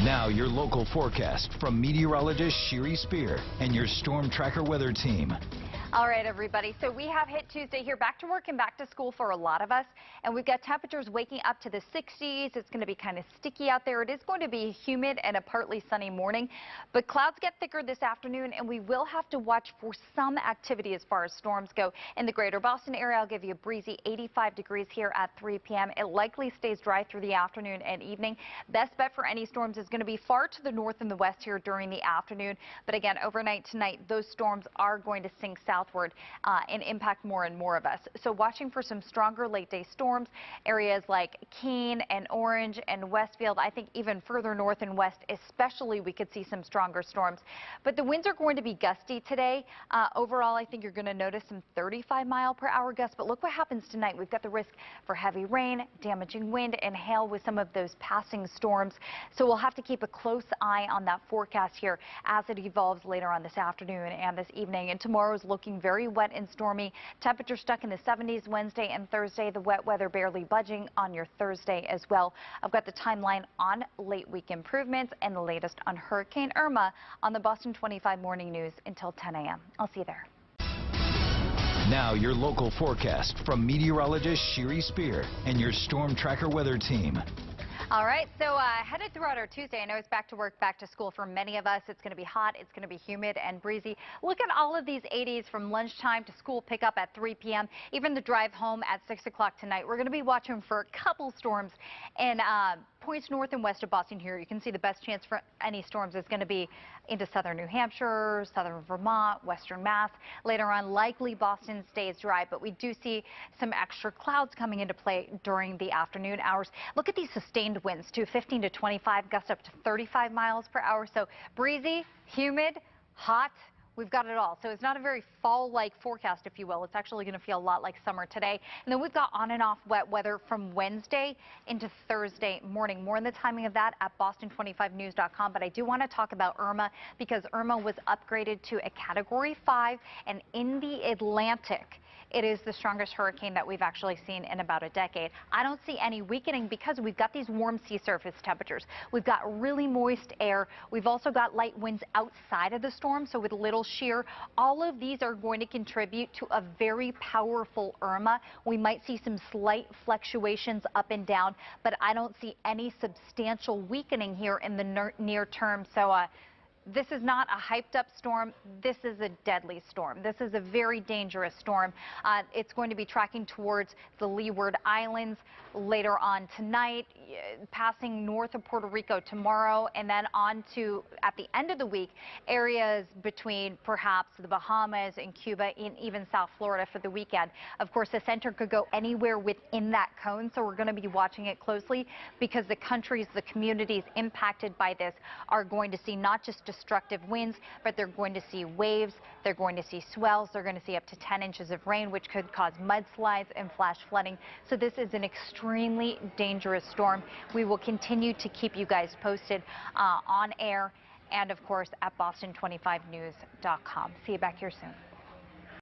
Now your local forecast from meteorologist Shiri and your Storm Tracker weather team. All right, everybody. So we have hit Tuesday here, back to work and back to school for a lot of us. And we've got temperatures waking up to the 60s. It's going to be kind of sticky out there. It is going to be humid and a partly sunny morning. But clouds get thicker this afternoon, and we will have to watch for some activity as far as storms go. In the greater Boston area, I'll give you a breezy 85 degrees here at 3 p.m. It likely stays dry through the afternoon and evening. Best bet for any storms is going to be far to the north and the west here during the afternoon. But again, overnight tonight, those storms are going to sink southward and impact more and more of us. So watching for some stronger late day storms, areas like Keene and Orange and Westfield. I think even further north and west especially we could see some stronger storms. But the winds are going to be gusty today. Overall, I think you're going to notice some 35-mile-per-hour gusts. But look what happens tonight. We've got the risk for heavy rain, damaging wind, and hail with some of those passing storms. So we'll have to keep a close eye on that forecast here as it evolves later on this afternoon and this evening. And tomorrow is looking very wet and stormy. Temperatures stuck in the 70s Wednesday and Thursday. The wet weather barely budging on your Thursday as well. I've got the timeline on late week improvements and the latest on Hurricane Irma on the Boston 25 Morning News until 10 a.m. I'll see you there. Now your local forecast from meteorologist Shiri and your Storm Tracker weather team. All right, so headed throughout our Tuesday. I know it's back to work, back to school for many of us. It's going to be hot, it's going to be humid and breezy. Look at all of these 80s from lunchtime to school pickup at 3 p.m., even the drive home at 6 o'clock tonight. We're going to be watching for a couple storms in points north and west of Boston here. You can see the best chance for any storms is going to be into southern New Hampshire, southern Vermont, western Mass. Later on, likely Boston stays dry, but we do see some extra clouds coming into play during the afternoon hours. Look at these sustained winds to 15 to 25, gusts up to 35 miles per hour. So breezy, humid, hot. We've got it all. So it's not a very fall-like forecast, if you will. It's actually going to feel a lot like summer today. And then we've got on and off wet weather from Wednesday into Thursday morning. More on the timing of that at Boston25news.com. But I do want to talk about Irma because Irma was upgraded to a Category 5. And in the Atlantic, it is the strongest hurricane that we've actually seen in about a decade. I don't see any weakening because we've got these warm sea surface temperatures. We've got really moist air. We've also got light winds outside of the storm, so with little shear. All of these are going to contribute to a very powerful Irma. We might see some slight fluctuations up and down, but I don't see any substantial weakening here in the near term. So this is not a hyped up storm. This is a deadly storm. This is a very dangerous storm. It's going to be tracking towards the Leeward Islands later on tonight, passing north of Puerto Rico tomorrow, and then on to, at the end of the week, areas between perhaps the Bahamas and Cuba and even South Florida for the weekend. Of course, the center could go anywhere within that cone, so we're going to be watching it closely because the countries, the communities impacted by this are going to see not just destructive winds, but they're going to see waves, they're going to see swells, they're going to see up to 10 inches of rain, which could cause mudslides and flash flooding. So this is an extremely dangerous storm. We will continue to keep you guys posted on air and, of course, at Boston25news.com. See you back here soon.